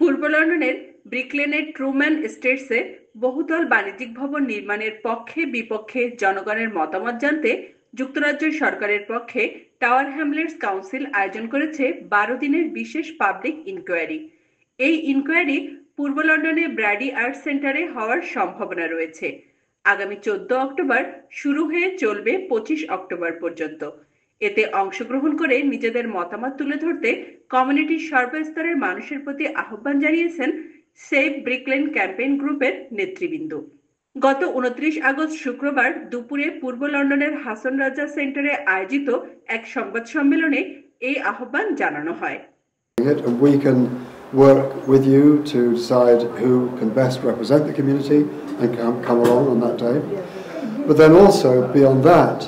পূর্ব লন্ডনের ব্রিকলেনের ট্রুম্যান এস্টেটসে বহুতল বাণিজ্যিক ভবন নির্মাণের পক্ষে বিপক্ষে জনগণের মতামত জানতে যুক্তরাজ্য সরকারের পক্ষে টাওয়ার হ্যামলেটস কাউন্সিল আয়োজন করেছে 12 দিনের বিশেষ পাবলিক ইনকোয়ারি। এই ইনকোয়ারি পূর্ব লন্ডনে ব্র্যাডি আর্ট সেন্টারে হওয়ার সম্ভাবনা রয়েছে। আগামী 14 অক্টোবর শুরু হয়ে চলবে 25 অক্টোবর পর্যন্ত। এতে অংশগ্রহণ করে নিজেদের মতামত তুলে ধরতে কমিউনিটির সর্বস্তরের মানুষের প্রতি আহ্বান জানিয়েছেন সেভ ব্রিকলেন ক্যাম্পেইন গ্রুপের নেতৃবৃন্দ। গত 29 আগস্ট শুক্রবার দুপুরে পূর্ব লন্ডনের হাসন রাজা সেন্টারে আয়োজিত এক সংবাদ সম্মেলনে এই আহ্বান জানানো হয়। We can work with you to decide who can best represent the community and come along on that day. But then also beyond that,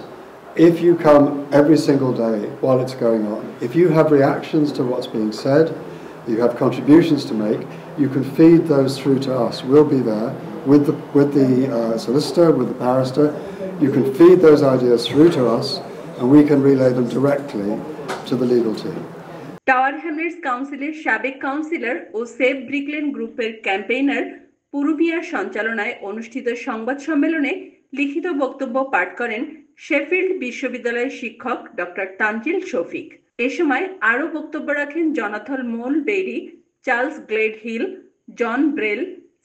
if you come every single day while it's going on, if you have reactions to what's being said, you have contributions to make, you can feed those through to us. We'll be there with the solicitor, with the barrister. You can feed those ideas through to us and we can relay them directly to the legal team. Tower Hamlets কাউন্সিলের সাবেক councillor ও save Brick Lane গ্রুপের campaigner পুরুমিয়ার সঞ্চালনায় অনুষ্ঠিত সংবাদ সম্মেলনে লিখিত বক্তব্য পাঠ করেন শেফিল্ড বিশ্ববিদ্যালয়ের শিক্ষক ডক্টর তানজিল শফিক। এ সময় আরও বক্তব্য রাখেন জনাথন মোল বেরি, চার্লস গ্লেড হিল, জন ব্রেল,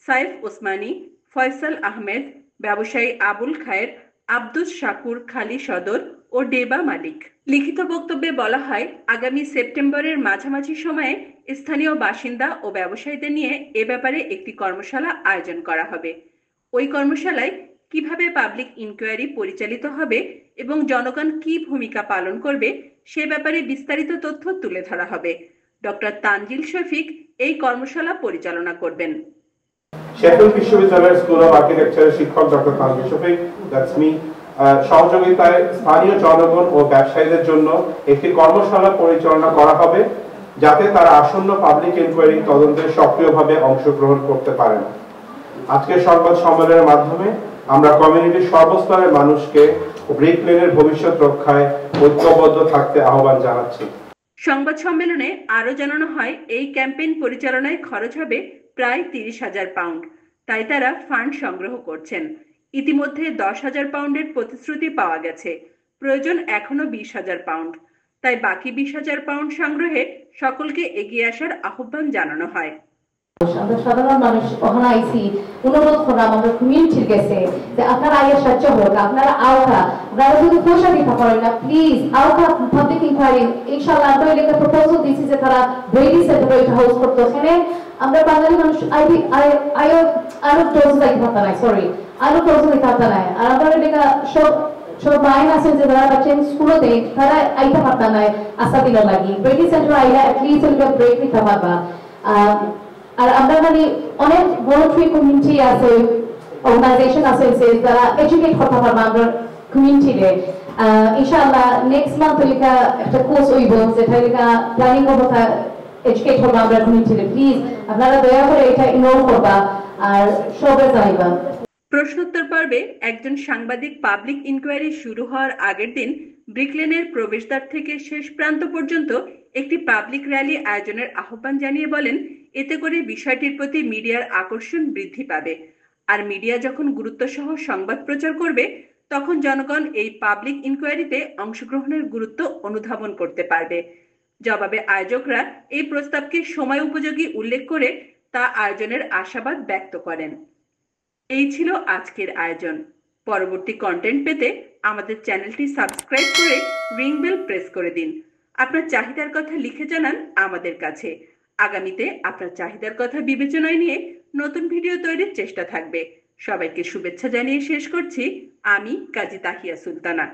সাইফ ওসমানী, ফয়সাল আহমেদ, ব্যবসায়ী আবুল খায়ের, আব্দুস শাকুর খালি সদর ও ডেবা মালিক। লিখিত বক্তব্যে বলা হয়, আগামী সেপ্টেম্বরের মাঝামাঝি সময়ে স্থানীয় বাসিন্দা ও ব্যবসায়ীদের নিয়ে এ ব্যাপারে একটি কর্মশালা আয়োজন করা হবে। ওই কর্মশালায় কিভাবে পাবলিক ইনকোয়ারি পরিচালিত হবে এবং জনগণ কি ভূমিকা পালন করবে সে ব্যাপারে বিস্তারিত তথ্য তুলে ধরা হবে। ডক্টর তানজিল শফিক এই কর্মশালা পরিচালনা করবেন। শেফিল্ড বিশ্ববিদ্যালয়ের স্কুল অফ আর্কিটেকচারের শিক্ষক doctor Tanzil Shafiq, that's me, সহযোগিতায় স্থানীয় জনগণ ও ব্যবসায়ীদের জন্য একটি কর্মশালা পরিচালনা করা হবে যাতে তারা আসন্ন পাবলিক ইনকোয়ারি তদন্তে সক্রিয়ভাবে অংশগ্রহণ করতে পারেন। আজকের সংবাদ সম্মেলনের মাধ্যমে আমরা কমিউনিটির সর্বস্তরের মানুষকে ব্রিকলেনের ভবিষ্যৎ রক্ষায় ঐক্যবদ্ধ থাকতে আহ্বান জানাচ্ছি। সংবাদ সম্মেলনে আরো জানানো হয়, এই ক্যাম্পেইন পরিচালনায় খরচ হবে প্রায় 30,000 পাউন্ড। তাই তারা ফান্ড সংগ্রহ করছেন। ইতিমধ্যে 10,000 পাউন্ডের প্রতিশ্রুতি পাওয়া গেছে, প্রয়োজন এখনো 20,000 পাউন্ড। তাই বাকি 20,000 পাউন্ড সংগ্রহে সকলকে এগিয়ে আসার আহ্বান জানানো হয়। আমরা সাধারণ মানুষ ওখানে আইছি অনুরোধ করলাম আমাদের কমিউনিটির কাছে যে আপনারা আইয়া সাহায্য হোক, আপনারা আওকা আপনারা যদি পয়সা দিতে পারেন না প্লিজ আওকা পাবলিক ইনকোয়ারি ইনশাআল্লাহ আমরা এলাকা প্রপোজাল দিছি যে তারা ব্রেডি সেন্টারে এটা হাউস করতে। ওখানে আমরা বাঙালি মানুষ আরো ক্লোজ লাইক পাতা নাই, সরি আরো ক্লোজ লাইক পাতা নাই। আর আমরা এলাকা সব মাইন আছে যে তারা বাচ্চা স্কুলে তারা আইতে পারতা নাই আশা দিল লাগি ব্রেডি সেন্টার আইলা অ্যাটলিস্ট একটা ব্রেক নিতে পারবা। আর আমরা মানে অনেক ভলান্টারি কমিউনিটি আছে, অর্গানাইজেশন আছে যারা এডুকেট করতে পারবে আমরা কমিউনিটিতে। ইনশাআল্লাহ নেক্সট মান্থ লেখা একটা কোর্স হইব যেটা লেখা প্ল্যানিং করবো এডুকেট করবো আমরা কমিউনিটিতে। প্লিজ আপনারা দয়া করে এটা ইনভলভ করবা আর সবাই জানাইবা। প্রশ্নোত্তর পর্বে একজন সাংবাদিক পাবলিক ইনকোয়ারি শুরু হওয়ার আগের দিন ব্রিকলেনের প্রবেশদ্বার থেকে শেষ প্রান্ত পর্যন্ত একটি পাবলিক র্যালি আয়োজনের আহ্বান জানিয়ে বলেন, এতে করে বিষয়টির প্রতি মিডিয়ার আকর্ষণ বৃদ্ধি পাবে। আর মিডিয়া যখন গুরুত্বসহ সংবাদ প্রচার করবে তখন জনগণ এই পাবলিক ইনকোয়ারিতে অংশগ্রহণের গুরুত্ব অনুধাবন করতে পারবে। জবাবে আয়োজকরা এই প্রস্তাবকে সময় উপযোগী উল্লেখ করে তা আয়োজনের আশাবাদ ব্যক্ত করেন। এই ছিল আজকের আয়োজন। পরবর্তী কন্টেন্ট পেতে আমাদের চ্যানেলটি সাবস্ক্রাইব করে রিং বেল প্রেস করে দিন। আপনার চাহিদার কথা লিখে জানান আমাদের কাছে। আগামীতে আপনার চাহিদার কথা বিবেচনায় নিয়ে নতুন ভিডিও তৈরির চেষ্টা থাকবে। সবাইকে শুভেচ্ছা জানিয়ে শেষ করছি আমি কাজী তাহিয়া সুলতানা।